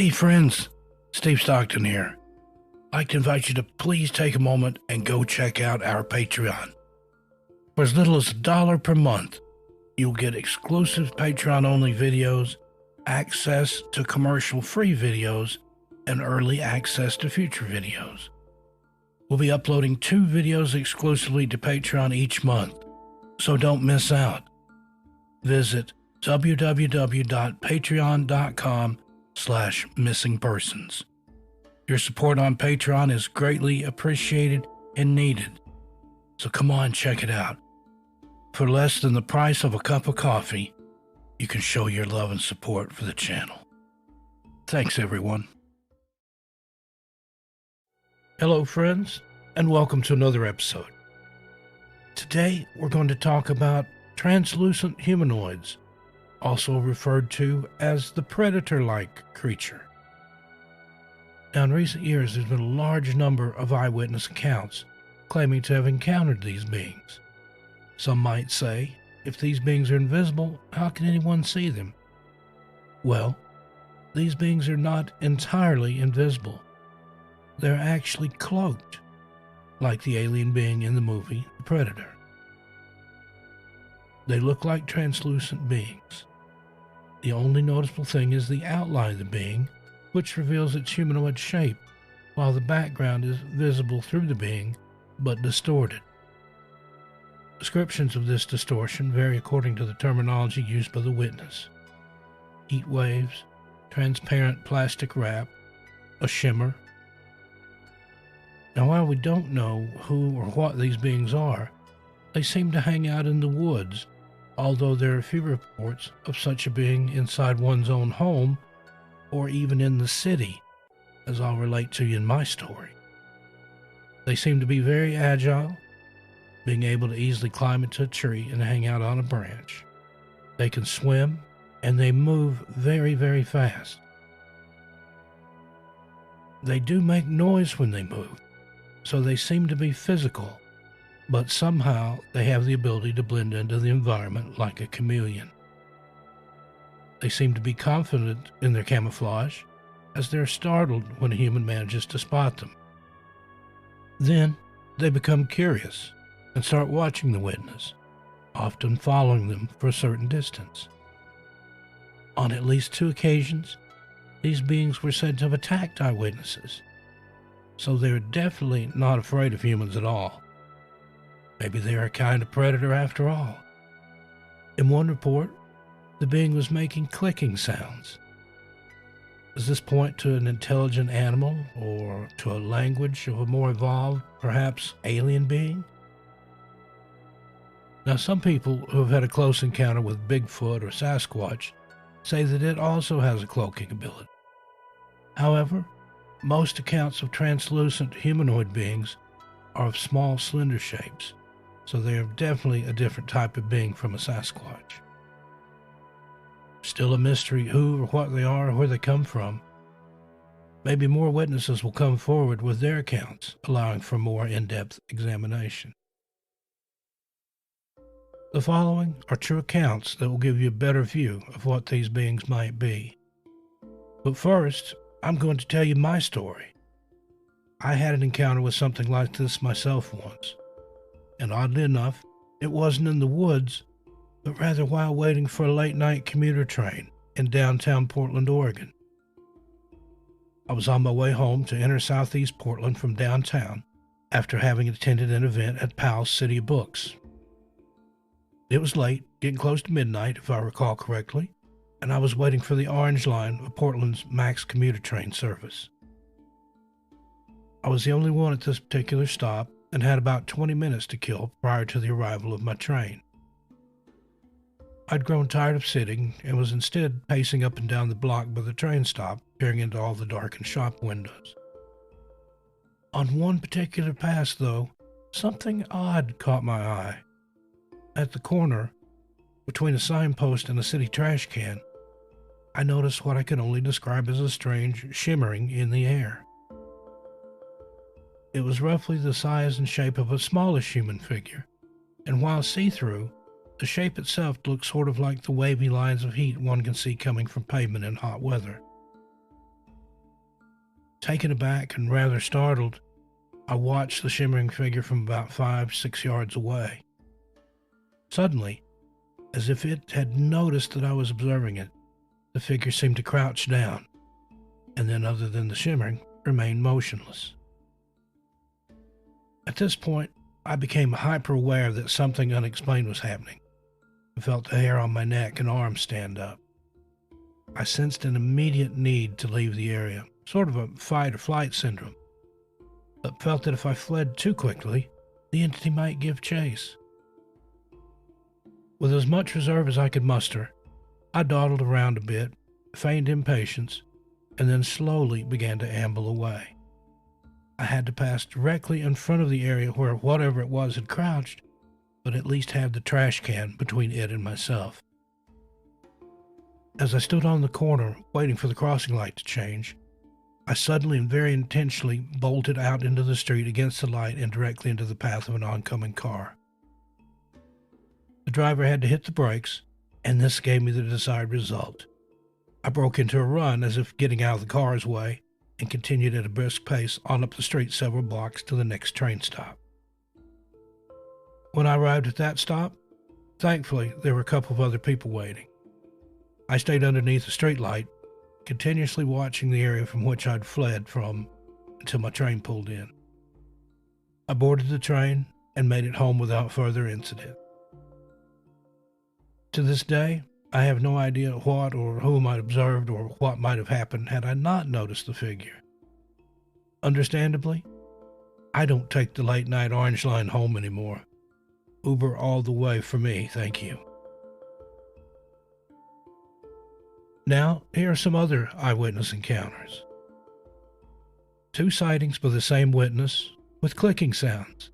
Hey friends, Steve Stockton here. I'd like to invite you to please take a moment and go check out our Patreon. For as little as $1 per month, you'll get exclusive Patreon-only videos, access to commercial-free videos, and early access to future videos. We'll be uploading 2 videos exclusively to Patreon each month, so don't miss out. Visit www.patreon.com/missingpersons. Your support on Patreon is greatly appreciated and needed, so come on, check it out. For less than the price of a cup of coffee, you can show your love and support for the channel. Thanks, everyone. Hello, friends, and welcome to another episode. Today, we're going to talk about translucent humanoids, also referred to as the predator-like creature. Now, in recent years, there's been a large number of eyewitness accounts claiming to have encountered these beings. Some might say, if these beings are invisible, how can anyone see them? Well, these beings are not entirely invisible. They're actually cloaked, like the alien being in the movie The Predator. They look like translucent beings. The only noticeable thing is the outline of the being, which reveals its humanoid shape, while the background is visible through the being, but distorted. Descriptions of this distortion vary according to the terminology used by the witness. Heat waves, transparent plastic wrap, a shimmer. Now, while we don't know who or what these beings are, they seem to hang out in the woods, although there are few reports of such a being inside one's own home or even in the city, as I'll relate to you in my story. They seem to be very agile, being able to easily climb into a tree and hang out on a branch. They can swim, and they move very, very fast. They do make noise when they move, so they seem to be physical, but somehow they have the ability to blend into the environment like a chameleon. They seem to be confident in their camouflage, as they're startled when a human manages to spot them. Then they become curious and start watching the witness, often following them for a certain distance. On at least 2 occasions, these beings were said to have attacked eyewitnesses, so they're definitely not afraid of humans at all. Maybe they're a kind of predator after all. In one report, the being was making clicking sounds. Does this point to an intelligent animal or to a language of a more evolved, perhaps alien being? Now, some people who have had a close encounter with Bigfoot or Sasquatch say that it also has a cloaking ability. However, most accounts of translucent humanoid beings are of small, slender shapes, so they are definitely a different type of being from a Sasquatch. Still a mystery who or what they are or where they come from. Maybe more witnesses will come forward with their accounts, allowing for more in-depth examination. The following are true accounts that will give you a better view of what these beings might be. But first, I'm going to tell you my story. I had an encounter with something like this myself once, and oddly enough, it wasn't in the woods, but rather while waiting for a late-night commuter train in downtown Portland, Oregon. I was on my way home to enter southeast Portland from downtown after having attended an event at Powell's City of Books. It was late, getting close to midnight if I recall correctly, and I was waiting for the Orange Line of Portland's Max commuter train service. I was the only one at this particular stop and had about 20 minutes to kill prior to the arrival of my train. I'd grown tired of sitting and was instead pacing up and down the block by the train stop, peering into all the darkened shop windows. On one particular pass, though, something odd caught my eye. At the corner, between a signpost and a city trash can, I noticed what I could only describe as a strange shimmering in the air. It was roughly the size and shape of a smallish human figure, and while see-through, the shape itself looked sort of like the wavy lines of heat one can see coming from pavement in hot weather. Taken aback and rather startled, I watched the shimmering figure from about 5, 6 yards away. Suddenly, as if it had noticed that I was observing it, the figure seemed to crouch down, and then, other than the shimmering, remained motionless. At this point, I became hyper-aware that something unexplained was happening. I felt the hair on my neck and arms stand up. I sensed an immediate need to leave the area, sort of a fight-or-flight syndrome, but felt that if I fled too quickly, the entity might give chase. With as much reserve as I could muster, I dawdled around a bit, feigned impatience, and then slowly began to amble away. I had to pass directly in front of the area where whatever it was had crouched, but at least have the trash can between it and myself. As I stood on the corner, waiting for the crossing light to change, I suddenly and very intentionally bolted out into the street against the light and directly into the path of an oncoming car. The driver had to hit the brakes, and this gave me the desired result. I broke into a run as if getting out of the car's way, and continued at a brisk pace on up the street several blocks to the next train stop. When I arrived at that stop, thankfully there were a couple of other people waiting. I stayed underneath the streetlight, continuously watching the area from which I'd fled from until my train pulled in. I boarded the train and made it home without further incident. To this day, I have no idea what or whom I'd observed or what might have happened had I not noticed the figure. Understandably, I don't take the late-night Orange Line home anymore. Uber all the way for me, thank you. Now, here are some other eyewitness encounters. 2 sightings by the same witness with clicking sounds.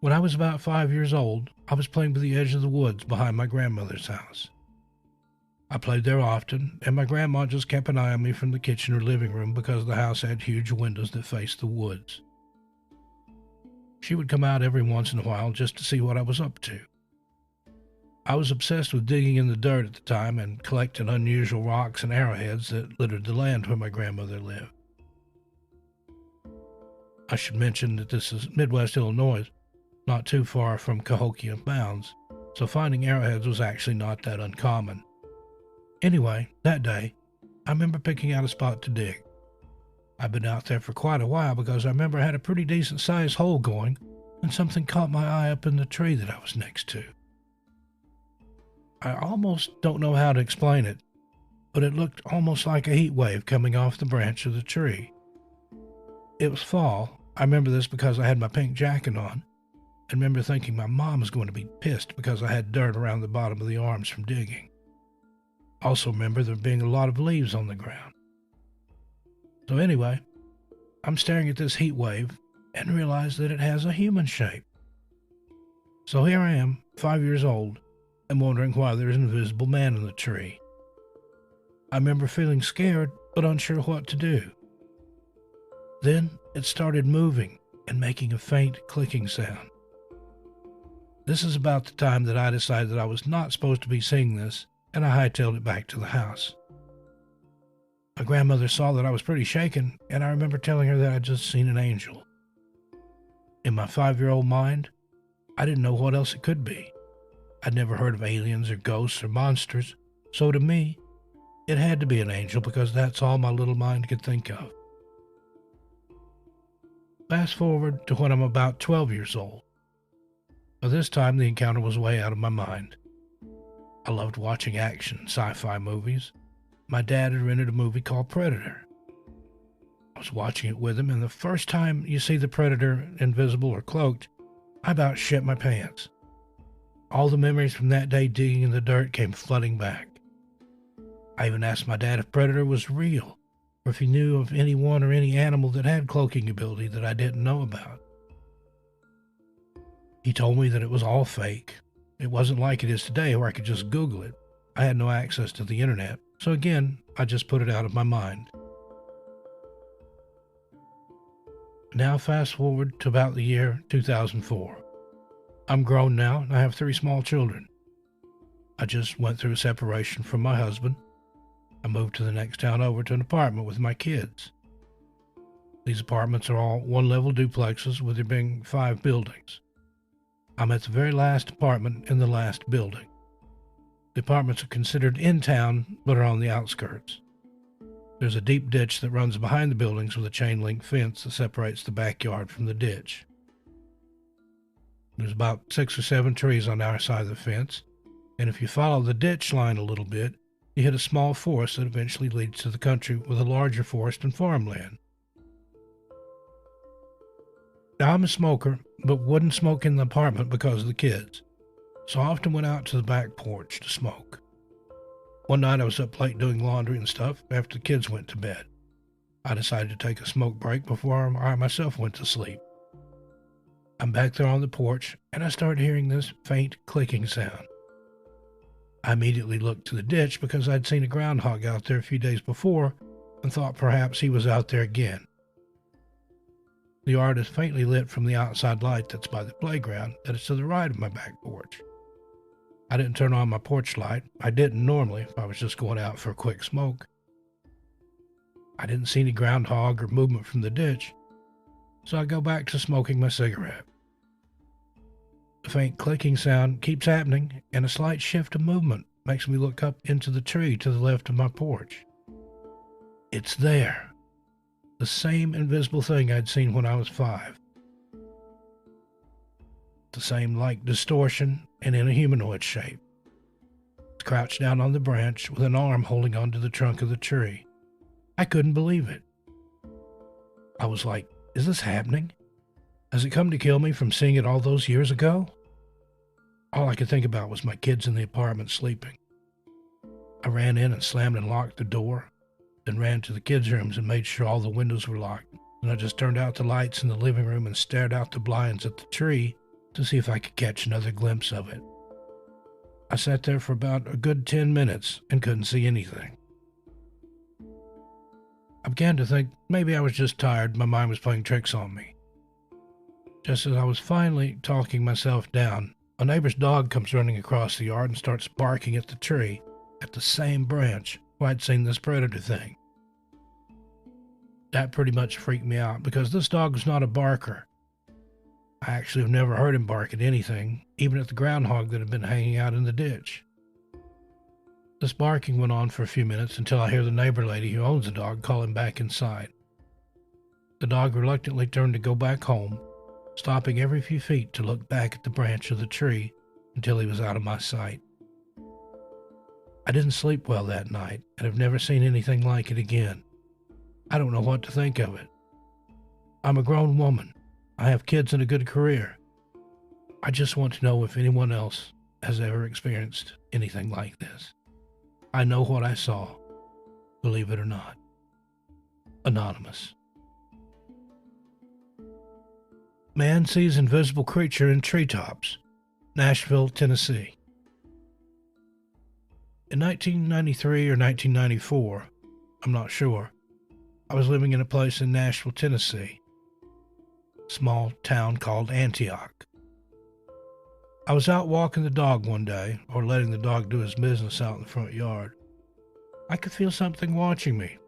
When I was about 5 years old, I was playing by the edge of the woods behind my grandmother's house. I played there often, and my grandma just kept an eye on me from the kitchen or living room because the house had huge windows that faced the woods. She would come out every once in a while just to see what I was up to. I was obsessed with digging in the dirt at the time and collecting unusual rocks and arrowheads that littered the land where my grandmother lived. I should mention that this is Midwest Illinois, not too far from Cahokia bounds, so finding arrowheads was actually not that uncommon. Anyway, that day, I remember picking out a spot to dig. I'd been out there for quite a while because I remember I had a pretty decent-sized hole going, and something caught my eye up in the tree that I was next to. I almost don't know how to explain it, but it looked almost like a heat wave coming off the branch of the tree. It was fall. I remember this because I had my pink jacket on. I remember thinking my mom was going to be pissed because I had dirt around the bottom of the arms from digging. Also remember there being a lot of leaves on the ground. So anyway, I'm staring at this heat wave and realize that it has a human shape. So here I am, 5 years old, and wondering why there's an invisible man in the tree. I remember feeling scared, but unsure what to do. Then it started moving and making a faint clicking sound. This is about the time that I decided that I was not supposed to be seeing this, and I hightailed it back to the house. My grandmother saw that I was pretty shaken, and I remember telling her that I'd just seen an angel. In my 5-year-old mind, I didn't know what else it could be. I'd never heard of aliens or ghosts or monsters, so to me, it had to be an angel because that's all my little mind could think of. Fast forward to when I'm about 12 years old. By this time, the encounter was way out of my mind. I loved watching action, sci-fi movies. My dad had rented a movie called Predator. I was watching it with him, and the first time you see the Predator invisible or cloaked, I about shit my pants. All the memories from that day digging in the dirt came flooding back. I even asked my dad if Predator was real, or if he knew of anyone or any animal that had cloaking ability that I didn't know about. He told me that it was all fake. It wasn't like it is today where I could just Google it. I had no access to the internet, so again, I just put it out of my mind. Now fast forward to about the year 2004. I'm grown now, and I have 3 small children. I just went through a separation from my husband. I moved to the next town over to an apartment with my kids. These apartments are all one-level duplexes with there being 5 buildings. I'm at the very last apartment in the last building. The apartments are considered in town, but are on the outskirts. There's a deep ditch that runs behind the buildings with a chain-link fence that separates the backyard from the ditch. There's about 6 or 7 trees on our side of the fence, and if you follow the ditch line a little bit, you hit a small forest that eventually leads to the country with a larger forest and farmland. Now, I'm a smoker, but wouldn't smoke in the apartment because of the kids, so I often went out to the back porch to smoke. One night I was up late doing laundry and stuff after the kids went to bed. I decided to take a smoke break before I myself went to sleep. I'm back there on the porch, and I started hearing this faint clicking sound. I immediately looked to the ditch because I'd seen a groundhog out there a few days before and thought perhaps he was out there again. The yard is faintly lit from the outside light that's by the playground that is to the right of my back porch. I didn't turn on my porch light. I didn't normally if I was just going out for a quick smoke. I didn't see any groundhog or movement from the ditch, so I go back to smoking my cigarette. The faint clicking sound keeps happening, and a slight shift of movement makes me look up into the tree to the left of my porch. It's there. The same invisible thing I'd seen when I was 5. The same light distortion and in a humanoid shape. It's crouched down on the branch with an arm holding onto the trunk of the tree. I couldn't believe it. I was like, is this happening? Has it come to kill me from seeing it all those years ago? All I could think about was my kids in the apartment sleeping. I ran in and slammed and locked the door, then ran to the kids' rooms and made sure all the windows were locked. And I just turned out the lights in the living room and stared out the blinds at the tree to see if I could catch another glimpse of it. I sat there for about a good 10 minutes and couldn't see anything. I began to think maybe I was just tired, my mind was playing tricks on me. Just as I was finally talking myself down, a neighbor's dog comes running across the yard and starts barking at the tree, at the same branch where I'd seen this predator thing. That pretty much freaked me out because this dog was not a barker. I actually have never heard him bark at anything, even at the groundhog that had been hanging out in the ditch. This barking went on for a few minutes until I hear the neighbor lady who owns the dog call him back inside. The dog reluctantly turned to go back home, stopping every few feet to look back at the branch of the tree until he was out of my sight. I didn't sleep well that night and have never seen anything like it again. I don't know what to think of it. I'm a grown woman. I have kids and a good career. I just want to know if anyone else has ever experienced anything like this. I know what I saw, believe it or not. Anonymous. Man sees invisible creature in treetops, Nashville, Tennessee. In 1993 or 1994, I'm not sure, I was living in a place in Nashville, Tennessee, a small town called Antioch. I was out walking the dog one day, or letting the dog do his business out in the front yard. I could feel something watching me.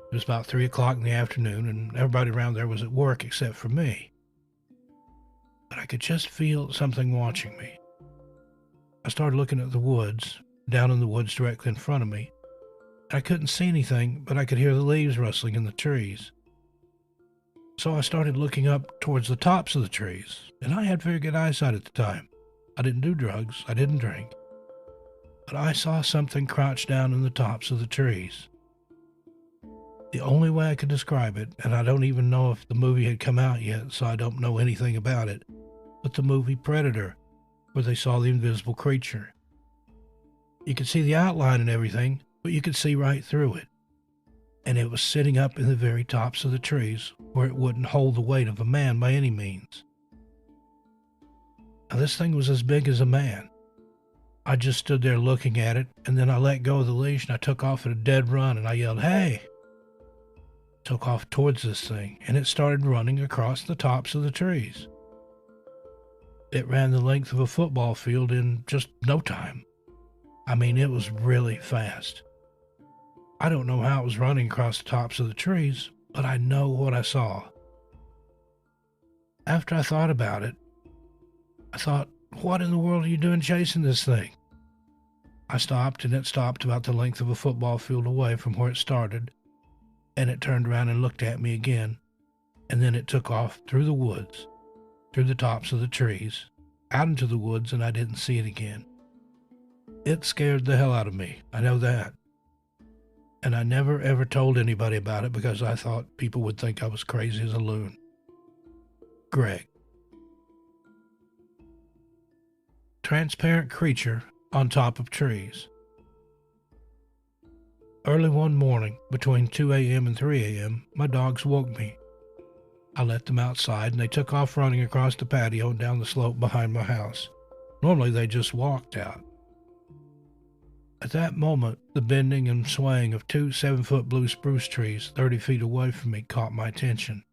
It was about 3 o'clock in the afternoon, and everybody around there was at work except for me. But I could just feel something watching me. I started looking at the woods, down in the woods directly in front of me. I couldn't see anything, but I could hear the leaves rustling in the trees. So I started looking up towards the tops of the trees, and I had very good eyesight at the time. I didn't do drugs, I didn't drink, but I saw something crouched down in the tops of the trees. The only way I could describe it, and I don't even know if the movie had come out yet, so I don't know anything about it, but the movie Predator, where they saw the invisible creature. You could see the outline and everything, but you could see right through it. And it was sitting up in the very tops of the trees, where it wouldn't hold the weight of a man by any means. Now, this thing was as big as a man. I just stood there looking at it, and then I let go of the leash and I took off at a dead run and I yelled, "Hey!" Took off towards this thing, and it started running across the tops of the trees. It ran the length of a football field in just no time. I mean, it was really fast. I don't know how it was running across the tops of the trees, but I know what I saw. After I thought about it, I thought, what in the world are you doing chasing this thing? I stopped, and it stopped about the length of a football field away from where it started, and it turned around and looked at me again, and then it took off through the woods, through the tops of the trees, out into the woods, and I didn't see it again. It scared the hell out of me, I know that. And I never ever told anybody about it because I thought people would think I was crazy as a loon. Greg. Transparent creature on top of trees. Early one morning, between 2 a.m. and 3 a.m., my dogs woke me. I let them outside, and they took off running across the patio and down the slope behind my house. Normally, they just walked out. At that moment, the bending and swaying of two 7-foot blue spruce trees 30 feet away from me caught my attention.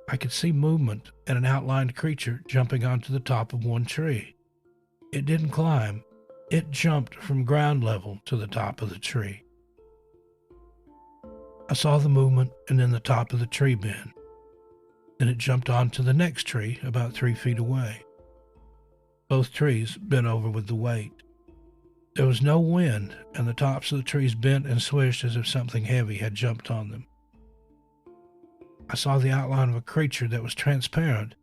I could see movement and an outlined creature jumping onto the top of one tree. It didn't climb. It jumped from ground level to the top of the tree. I saw the movement and then the top of the tree bend. Then it jumped onto the next tree about 3 feet away. Both trees bent over with the weight. There was no wind, and the tops of the trees bent and swished as if something heavy had jumped on them. I saw the outline of a creature that was transparent,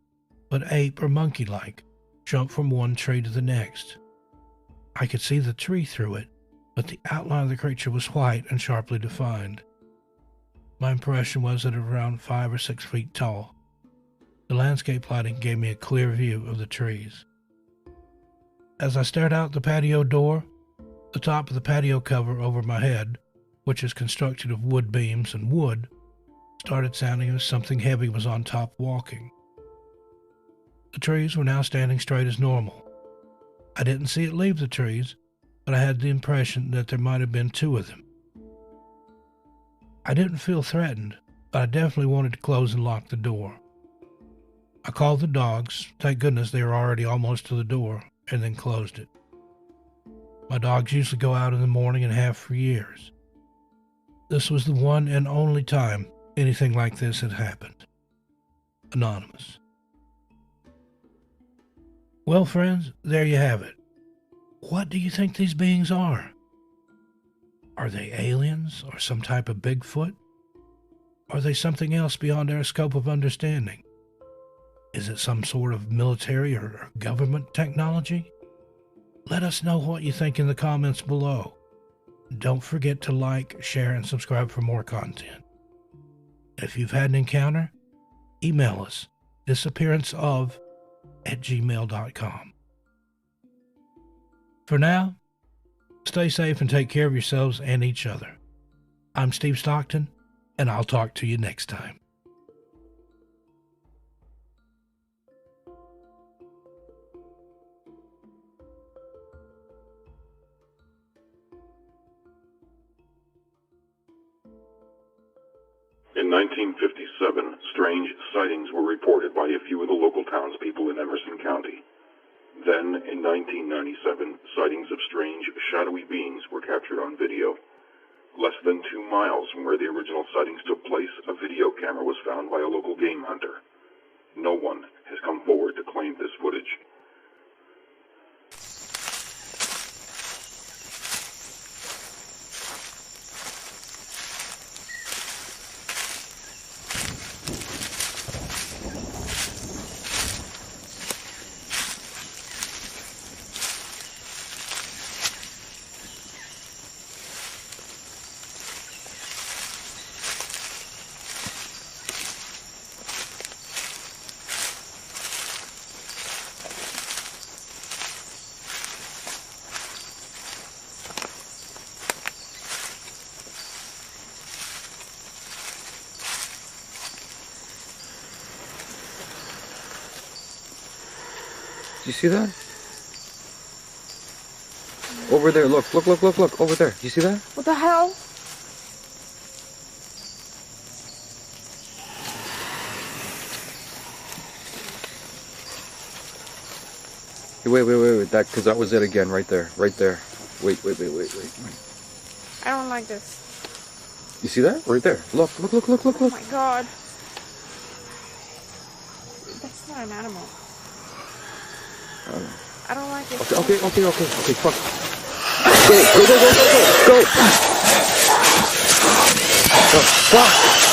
but ape or monkey-like, jump from one tree to the next. I could see the tree through it, but the outline of the creature was white and sharply defined. My impression was that it was around 5 or 6 feet tall. The landscape lighting gave me a clear view of the trees. As I stared out the patio door, the top of the patio cover over my head, which is constructed of wood beams and wood, started sounding as something heavy was on top walking. The trees were now standing straight as normal. I didn't see it leave the trees, but I had the impression that there might have been 2 of them. I didn't feel threatened, but I definitely wanted to close and lock the door. I called the dogs, thank goodness they were already almost to the door, and then closed it. My dogs usually go out in the morning and have for years. This was the one and only time anything like this had happened. Anonymous. Well, friends, there you have it. What do you think these beings are? Are they aliens or some type of Bigfoot? Are they something else beyond our scope of understanding? Is it some sort of military or government technology? Let us know what you think in the comments below. Don't forget to like, share, and subscribe for more content. If you've had an encounter, email us disappearanceof@gmail.com. For now, stay safe and take care of yourselves and each other. I'm Steve Stockton, and I'll talk to you next time. In 1957, strange sightings were reported by a few of the local townspeople in Emerson County. Then, in 1997, sightings of strange, shadowy beings were captured on video. Less than 2 miles from where the original sightings took place, a video camera was found by a local game hunter. No one has come forward to claim this footage. You see that? Over there, look, over there. You see that? What the hell? Wait, that, because that was it again, right there. Wait. I don't like this. You see that? Right there. Look. Oh my god. That's not an animal. I don't like it. Okay, fuck. Go. Fuck.